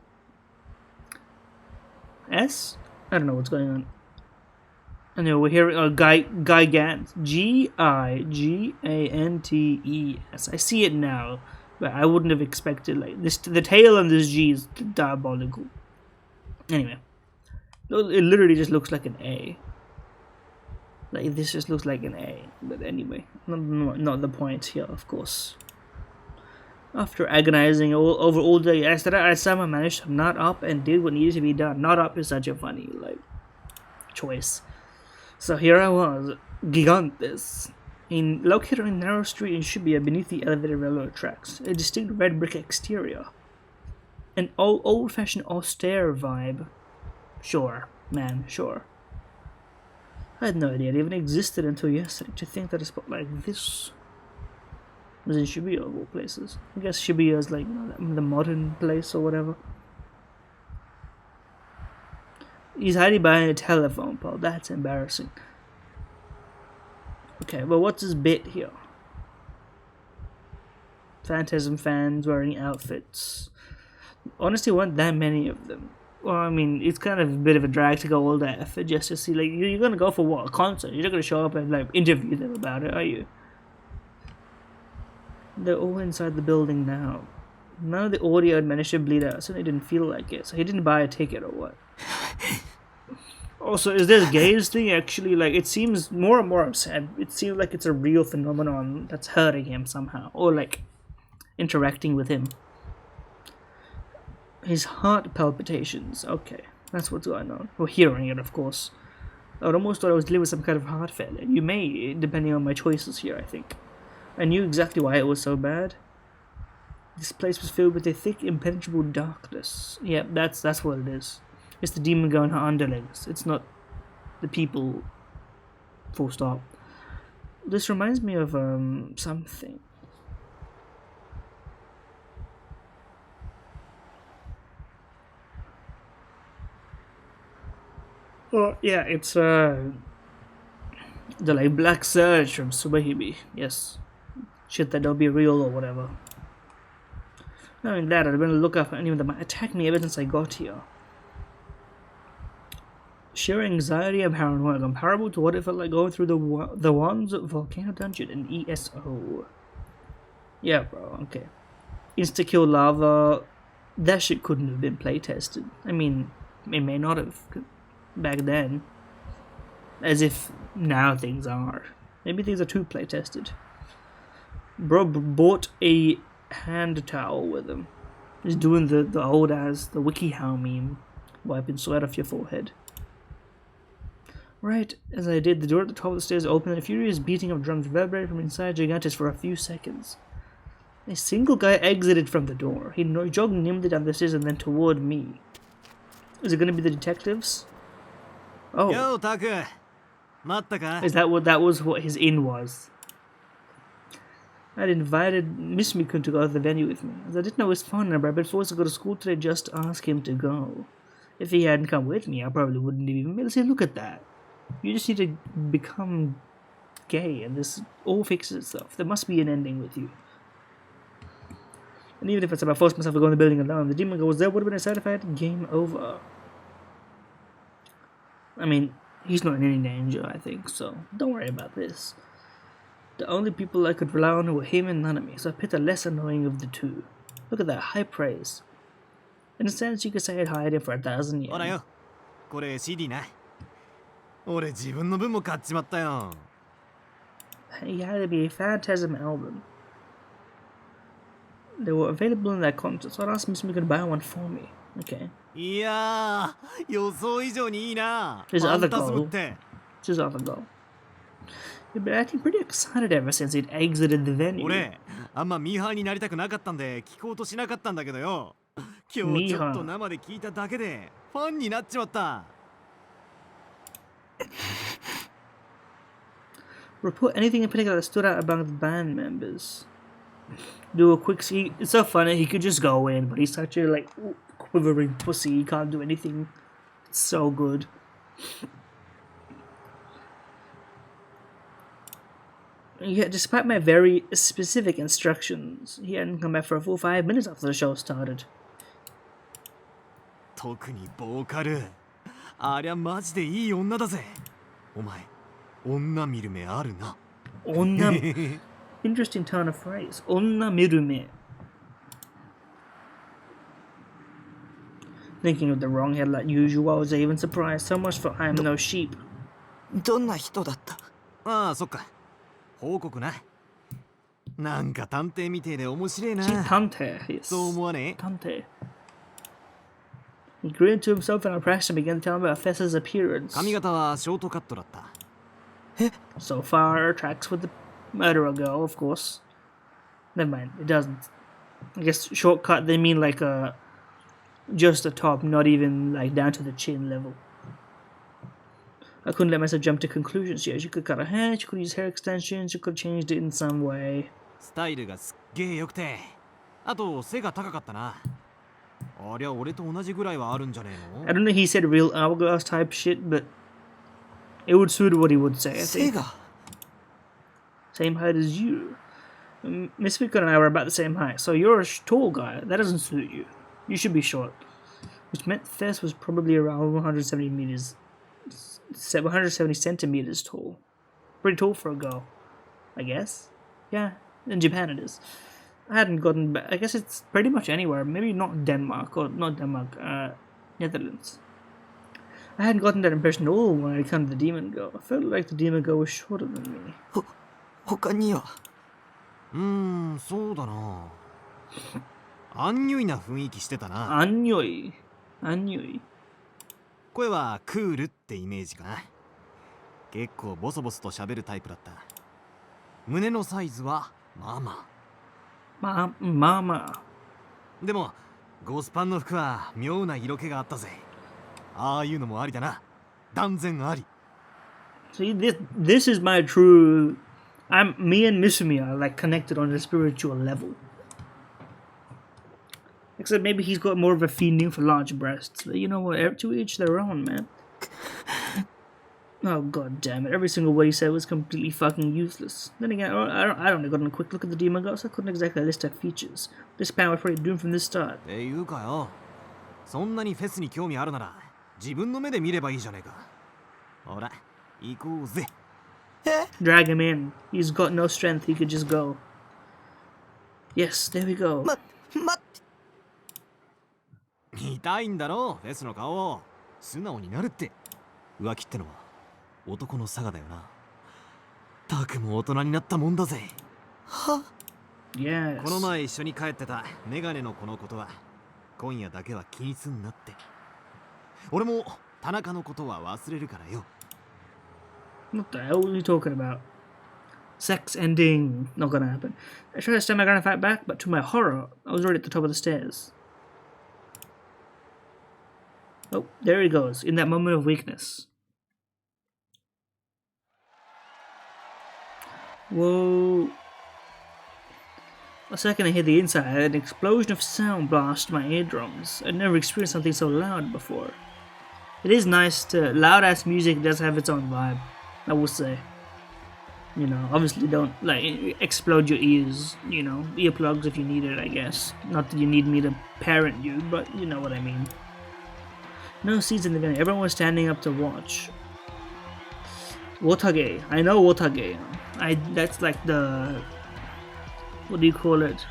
I don't know what's going on. Anyway, we're hearing Gigant. Gigantes. I see it now, but I wouldn't have expected like this. The tail on this G is diabolical. Anyway, it literally just looks like an A. Like this just looks like an A. But anyway, not the point here, of course. After agonizing over all day yesterday, I somehow managed to nut up and did what needed to be done. Nut up is such a funny choice. So here I was, Gigantes, located on a narrow street in Shibuya beneath the elevated railroad tracks. A distinct red brick exterior. An old-fashioned austere vibe. Sure, man, sure. I had no idea it even existed until yesterday. To think that a spot like this was in Shibuya of all places. I guess Shibuya is like, the modern place or whatever. He's hiding behind a telephone pole. That's embarrassing. Okay, but what's his bit here? Phantasm fans wearing outfits. Honestly, weren't that many of them. Well, I mean, it's kind of a bit of a drag to go all that effort just to see, like, you're gonna go for what? A concert? You're not gonna show up and, like, interview them about it, are you? They're all inside the building now. None of the audio had managed to bleed out, so they didn't feel like it. So he didn't buy a ticket or what? Also, is this gaze thing actually, like, it seems more and more upset. It seems like it's a real phenomenon that's hurting him somehow, or, like, interacting with him. His heart palpitations. Okay, that's what's going on. We're hearing it, of course. I almost thought I was dealing with some kind of heart failure. You may, depending on my choices here, I think. I knew exactly why it was so bad. This place was filled with a thick, impenetrable darkness. Yeah, that's what it is. It's the demon going her underlings. It's not the people. Full stop. This reminds me of something. Well, yeah, it's the like Black Surge from Subahibi. Yes, shit that don't be real or whatever. Knowing that, I'd been on the lookout for anyone that might attack me ever since I got here. Sheer anxiety and paranoia, comparable to what it felt like going through the Wands Volcano Dungeon in ESO. Yeah, bro. Okay. Insta-kill lava. That shit couldn't have been play-tested. I mean, it may not have back then. As if now things are. Maybe things are too play-tested. Bro bought a hand towel with him. He's doing the old as the WikiHow meme. Wiping sweat off your forehead. Right as I did, the door at the top of the stairs opened and a furious beating of drums reverberated from inside Gigantus for a few seconds. A single guy exited from the door. He jogged nimbly down the stairs and then toward me. Is it going to be the detectives? Oh. Yo, Taku. Is that what his in was? I'd invited Miss Mikun to go to the venue with me, as I didn't know his phone number. I'd been forced to go to school today just to ask him to go. If he hadn't come with me, I probably wouldn't have even been able to say, look at that. You just need to become gay and this all fixes itself. There must be an ending with you. And even if it's about forcing myself to go in the building alone, the demon goes there would have been a side effect. Game over. I mean, he's not in any danger, I think, so don't worry about this. The only people I could rely on were him and Nanami, so I picked the less annoying of the two. Look at that, high praise. In a sense, you could say I'd hired him for 1,000 yen. ほらよ、これ CD な。俺自分の分も買っちまったよ。He had to be a Phantasm album. They were available in that concert, so I asked Miss Mikun to buy one for me. Okay. いやー、予想以上にいいな。 His ファ other ンタズムっ goal. て。 It's his other goal. He'd been acting pretty excited ever since he'd exited the venue. 俺、あんまミーハーになりたくなかったんで聞こうとしなかったんだけどよ。今日ちょっと生で聞いただけでファンになっちまった。Report anything in particular that stood out among the band members. Do a quick see. It's so funny. He could just go in, but he's such a like quivering pussy. He can't do anything. It's so good. Yet, despite my very specific instructions, he hadn't come back for a full 5 minutes after the show started. 特にボーカル。ありゃマジでいい女だぜ。お前、女見る目あるな。Onna. Interesting turn of phrase. Onna mirume. Thinking of the wrong head like usual, I was even surprised. So much for I am no sheep. どんな人だった？ああ、そっか。報告な。なんか探偵みてえで面白いな。 See, Tante. Yes. そう思わねえ？ Tante. He grinned to himself and I pressed and began to tell him about Fessa's appearance. 髪型はショートカットだった。 So far, tracks with the murderer girl, of course. Never mind, it doesn't. I guess shortcut, they mean like just the top, not even like down to the chin level. I couldn't let myself jump to conclusions here. She could cut her hair, she could use hair extensions, she could have changed it in some way. スタイルがすっげえ良くて。あと背が高かったな。ありゃ俺と同じぐらいはあるんじゃねえの？ I don't know if he said real hourglass type shit, but it would suit what he would say, I 背 think. が Same height as you. Miss Miko and I were about the same height, so you're a tall guy. That doesn't suit you. You should be short. Which meant Thess was probably around 170 meters, 170 centimeters tall. Pretty tall for a girl, I guess. Yeah, in Japan it is. I hadn't gotten back. I guess it's pretty much anywhere. Maybe not Denmark, Netherlands. I hadn't gotten that impression at all when I come to the demon girl. I felt like the demon girl was shorter than me. 他にはそうだな。アンニュイな雰囲気してたな。アンニョイ。アンニョイ。声はクールってイメージかな。結構ボソボソと喋るタイプだった。胸のサイズはまあまあ。まあまあ。でもゴスパンの服は妙な色気があったぜ。ああいうのもありだな。断然あり。See, this is my true. Me and Misumi are like connected on a spiritual level. Except maybe he's got more of a feeling for large breasts. But you know what? To each their own, man. Oh god damn it! Every single word he said was completely fucking useless. Then again, I only got a quick look at the demon girl, so I couldn't exactly list her features. This plan was pretty doomed from the start. っていうかよ。そんなにフェスに興味あるなら自分の目で見ればいいじゃねえか。ほら、行こうぜ。Drag him in. He's got no strength. He could just go. Yes, there we go. 待って見たいんだろフェスの顔を。素直になるって。浮気ってのは男の差がだよな。たくも大人になったもんだぜ。は Yes. この前一緒に帰ってたメガネの子のことは今夜だけは気にすんなって。俺も田中のことは忘れるからよ。What the hell are you talking about? Sex ending. Not gonna happen. I tried to stand my ground and fight back, but to my horror, I was already at the top of the stairs. Oh, there he goes, in that moment of weakness. Whoa. A second I hit the inside, an explosion of sound blasted my eardrums. I'd never experienced something so loud before. It is nice to... Loud-ass music does have its own vibe, I will say. You know, obviously don't, like, explode your ears, you know, earplugs if you need it, I guess. Not that you need me to parent you, but you know what I mean. No seats in the venue, everyone was standing up to watch. Wotage, I know Wotage. That's like the... What do you call it?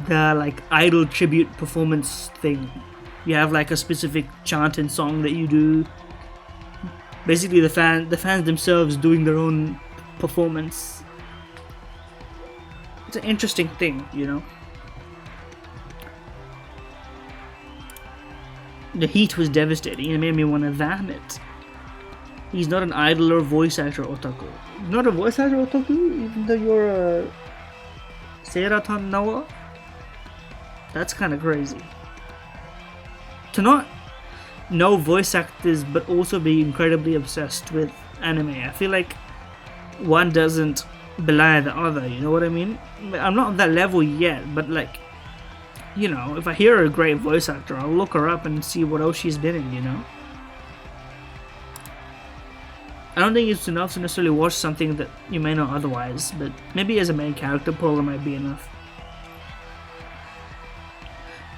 The, like, idol tribute performance thing. You have like a specific chant and song that you do. Basically, the fans themselves doing their own performance. It's an interesting thing, you know. The heat was devastating. It made me want to vomit. He's not an idol or voice actor otaku. Not a voice actor otaku, even though you're a Seiratan Nawa. That's kind of crazy. To not know voice actors but also be incredibly obsessed with anime, I feel like one doesn't belie the other, you know what I mean? I'm not on that level yet, but like, you know, if I hear a great voice actor, I'll look her up and see what else she's been in, you know? I don't think it's enough to necessarily watch something that you may not otherwise, but maybe as a main character, Polar might be enough.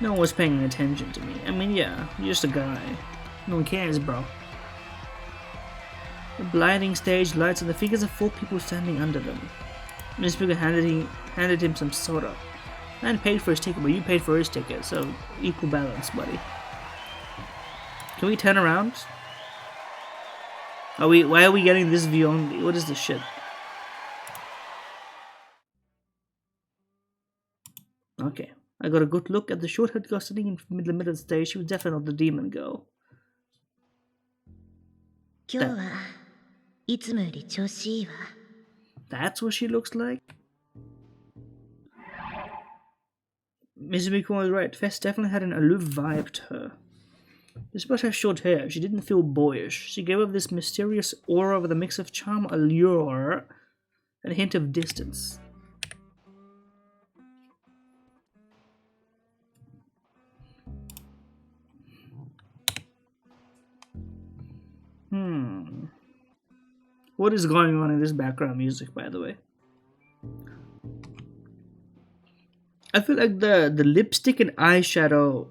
No one was paying attention to me. I mean, yeah, you're just a guy. No one cares, bro. The blinding stage lights and the figures of 4 people standing under them. Miss Bigger handed him some soda. I hadn't paid for his ticket, but you paid for his ticket, so equal balance, buddy. Can we turn around? Why are we getting this view only? What is this shit? Okay. I got a good look at the short-haired girl sitting in the middle of the stage. She was definitely not the demon girl. 今日はいつもより調子いいわ。 That's what she looks like? Mizumiko was right. Fess definitely had an aloof vibe to her. Despite her short hair, she didn't feel boyish. She gave off this mysterious aura with a mix of charm, allure, and a hint of distance. What is going on in this background music, by the way? I feel like the lipstick and eyeshadow,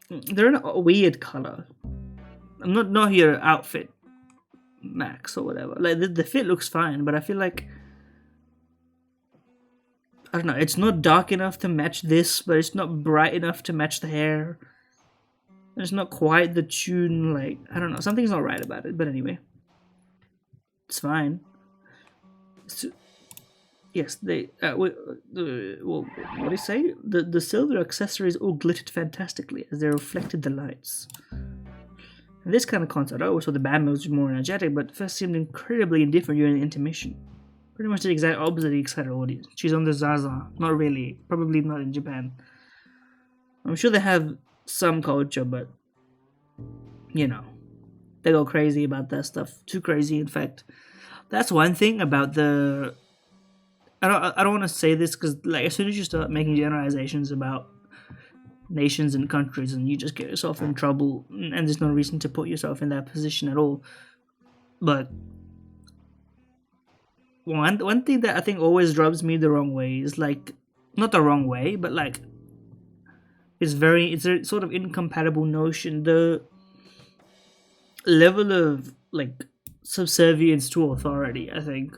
they're in a weird color. I'm not your outfit, Max, or whatever. Like the fit looks fine, but I feel like, I don't know, it's not dark enough to match this, but it's not bright enough to match the hair. And it's not quite the tune, like, I don't know, something's not right about it, but anyway. It's fine. Yes, they. Well, what do you say? The silver accessories all glittered fantastically as they reflected the lights. In this kind of concert, I always thought the band was more energetic, but first seemed incredibly indifferent during the intermission. Pretty much the exact opposite of the excited audience. She's on the Zaza. Not really. Probably not in Japan. I'm sure they have some culture, but you know, they go crazy about that stuff. Too crazy, in fact. That's one thing about the. I don't want to say this because, like, as soon as you start making generalizations about nations and countries, and you just get yourself in trouble, and there's no reason to put yourself in that position at all. But one thing that I think always rubs me the wrong way is, like, not the wrong way, but like, it's a sort of incompatible notion. The level of, like, subservience to authority, I think,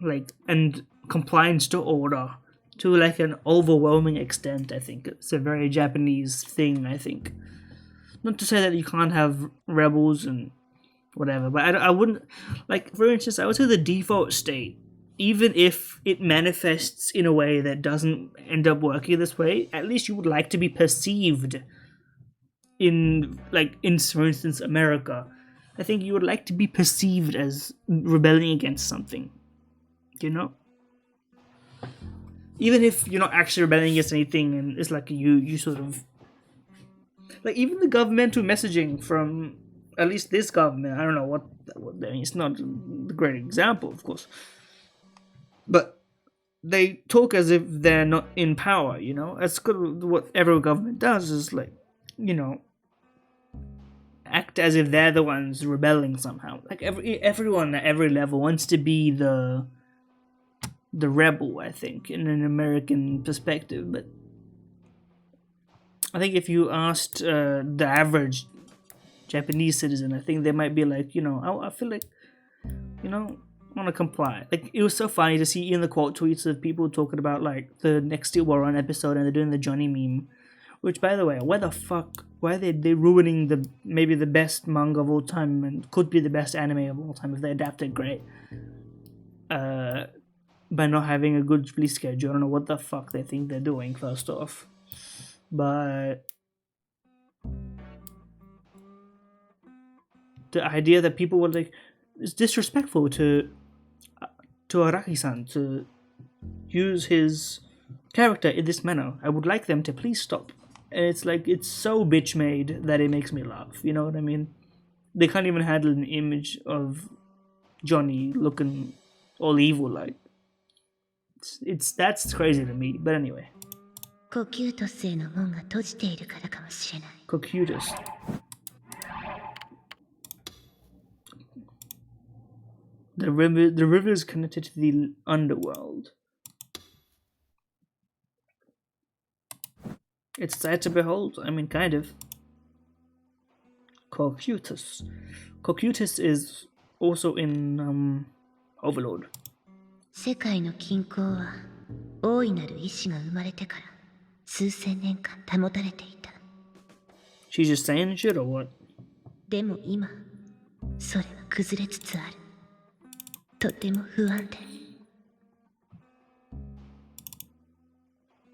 like, and compliance to order to, like, an overwhelming extent. I think it's a very Japanese thing. I think, not to say that you can't have rebels and whatever, but I wouldn't, like, for instance, I would say the default state, even if it manifests in a way that doesn't end up working this way, at least you would like to be perceived in, like, in, for instance, America. I think you would like to be perceived as rebelling against something, you know? Even if you're not actually rebelling against anything, and it's like you sort of, like, even the governmental messaging from, at least this government, I don't know what I mean, it's not the great example, of course, but they talk as if they're not in power, you know? That's good. What every government does is, like, you know, act as if they're the ones rebelling somehow. Like, everyone at every level wants to be the rebel, I think, in an American perspective. But I think if you asked the average Japanese citizen, I think they might be like, you know, I feel like, you know, I want to comply. Like, it was so funny to see in the quote tweets of people talking about, like, the next Steel Ball Run episode, and they're doing the Johnny meme. Which, by the way, why are they ruining maybe the best manga of all time, and could be the best anime of all time if they adapt it great, by not having a good release schedule? I don't know what the fuck they think they're doing, first off. But the idea that people were like, it's disrespectful to Araki-san to use his character in this manner. I would like them to please stop. And it's like, it's so bitch made that it makes me laugh. You know what I mean? They can't even handle an image of Johnny looking all evil like. That's crazy to me. But anyway. Cocutus. The river is connected to the underworld. It's sad to behold. I mean, kind of. Cocutus. Cocutus is also in Overlord. 世界の均衡は大いなる意志が生まれてから数千年間保たれていた。 She's just saying shit or what? でも今、それは崩れつつある。とても不安定。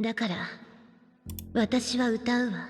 だから、私は歌うわ。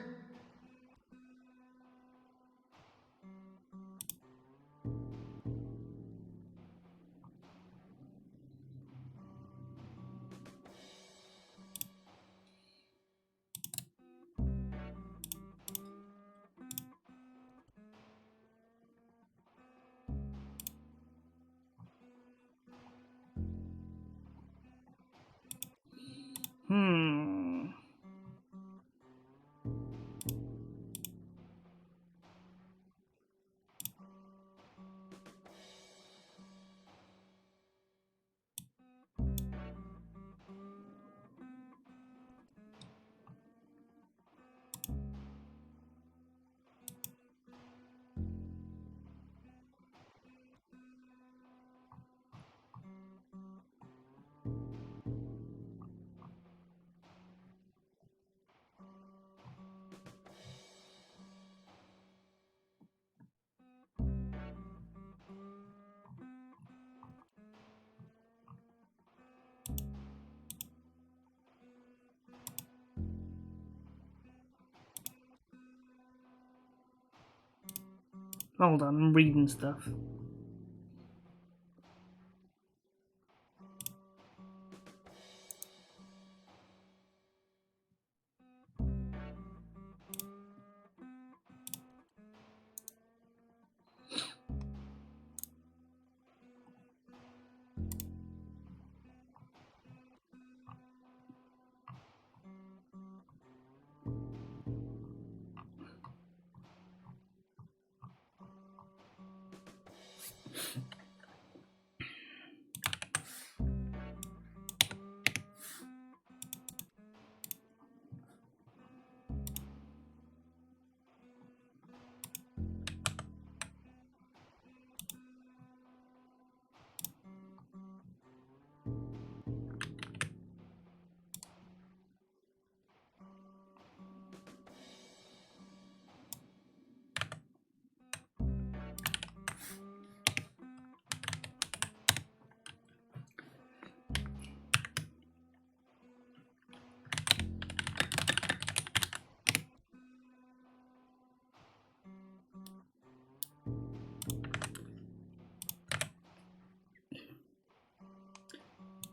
Hold on, I'm reading stuff.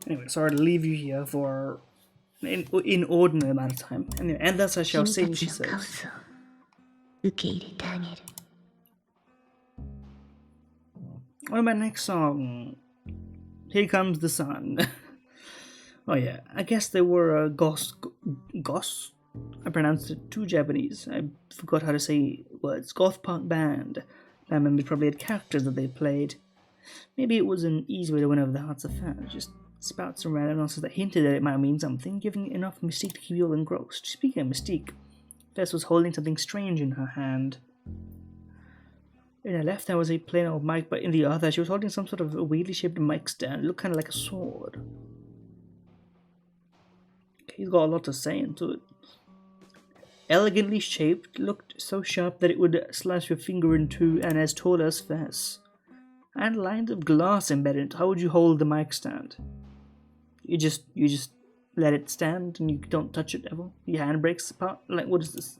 Anyway, sorry to leave you here for an inordinate amount of time. Anyway, and thus I shall say, she says. What about next song? Here Comes the Sun. Oh yeah, I guess they were a Goss? I pronounced it too Japanese. I forgot how to say words. Goth punk band. Band members probably had characters that they played. Maybe it was an easy way to win over the hearts of fans. Just spout some random nonsense that hinted that it might mean something, giving enough mystique to keep you all engrossed. Speaking of mystique, Fess was holding something strange in her hand. In her left hand was a plain old mic, but in the other she was holding some sort of a weirdly shaped mic stand. It looked kind of like a sword. He's got a lot to say into it. Elegantly shaped, looked so sharp that it would slice your finger in two, and as tall as Fess. And lines of glass embedded. How would you hold the mic stand? You just let it stand and you don't touch it ever? Your hand breaks apart? Like, what is this?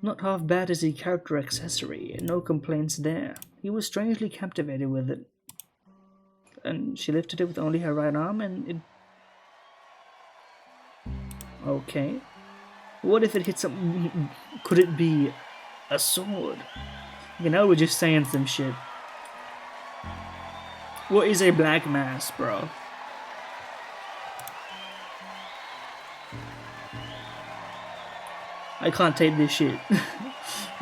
Not half bad as a character accessory, no complaints there. He was strangely captivated with it. And she lifted it with only her right arm and it... Okay. What if it hit something? Could it be a sword? You know, we're just saying some shit. What is a black mass, bro? I can't take this shit.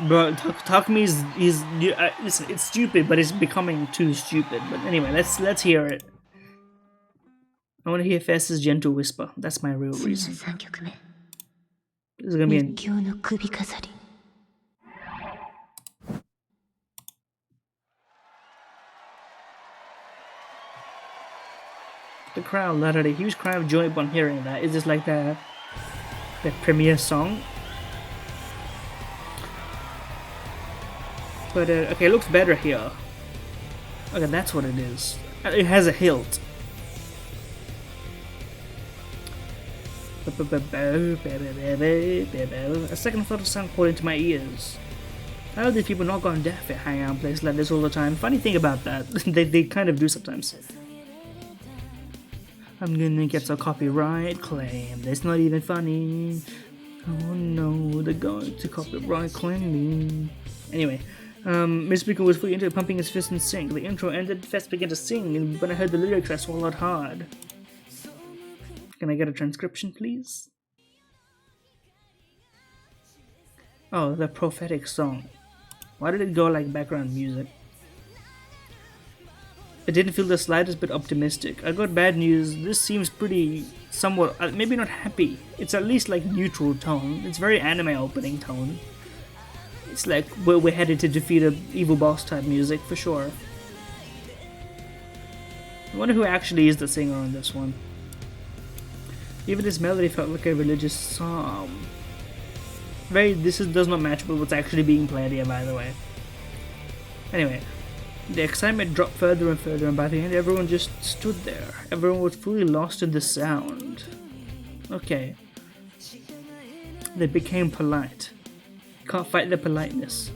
Bro, Takumi is listen, it's stupid, but it's becoming too stupid. But anyway, let's hear it. I want to hear Fess's gentle whisper. That's my real reason. This is gonna be an... The crowd let out a huge cry of joy upon hearing that. Is this like the premiere song? But okay, it looks better here. Okay, that's what it is. It has a hilt. A second thought of sound poured into my ears. How do these people not gone deaf at hanging out in places like this all the time? Funny thing about that, they kind of do sometimes. I'm gonna get a copyright claim. That's not even funny. Oh no, they're going to copyright claim me. Anyway, Mr. Speaker was fully into it, pumping his fist and sing. The intro ended, Fest began to sing, and when I heard the lyrics, I swallowed hard. Can I get a transcription, please? Oh, the prophetic song. Why did it go like background music? It didn't feel the slightest bit optimistic. I got bad news. This seems pretty somewhat, maybe not happy. It's at least like neutral tone. It's very anime opening tone. It's like we're headed to defeat a evil boss type music for sure. I wonder who actually is the singer on this one. Even this melody felt like a religious psalm. Does not match with what's actually being played here, by the way. Anyway, the excitement dropped further and further, and by the end everyone just stood there. Everyone was fully lost in the sound. Okay. They became polite. Can't fight their politeness.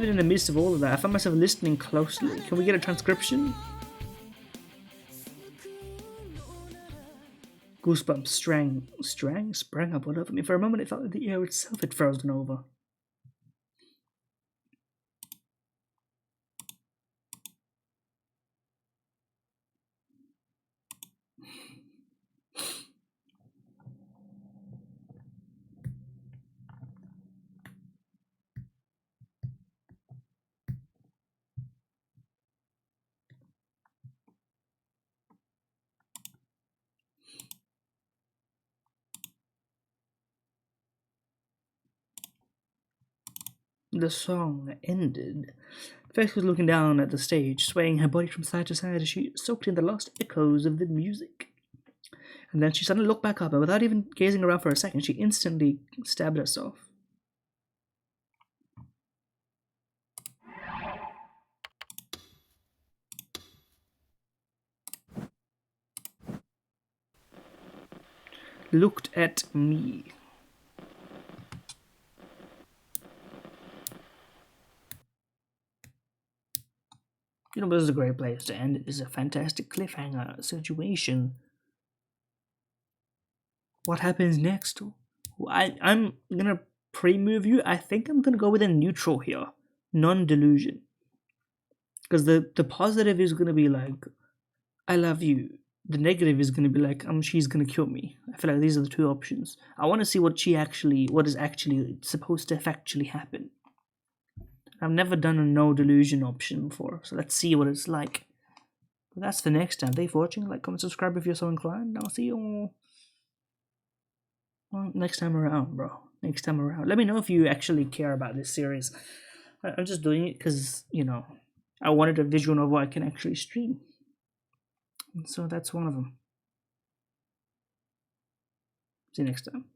even in the midst of all of that, I found myself listening closely. Can we get a transcription? Goosebumps sprang up all over me. For a moment, it felt like the air itself had frozen over. The song ended. Faith was looking down at the stage, swaying her body from side to side as she soaked in the lost echoes of the music. And then she suddenly looked back up, and without even gazing around for a second, she instantly stabbed herself. Looked at me. You know, this is a great place to end. This is a fantastic cliffhanger situation. What happens next? I'm gonna pre-move you. I think I'm gonna go with a neutral here. Non-delusion. Because the positive is gonna be like, I love you. The negative is gonna be like, she's gonna kill me. I feel like these are the two options. I wanna see what is actually supposed to factually happen. I've never done a no delusion option before, so let's see what it's like. But that's for next time. Thanks for watching. Like, comment, subscribe if you're so inclined. I'll see you next time around, bro. Next time around. Let me know if you actually care about this series. I'm just doing it because, you know, I wanted a visual novel I can actually stream. And so that's one of them. See you next time.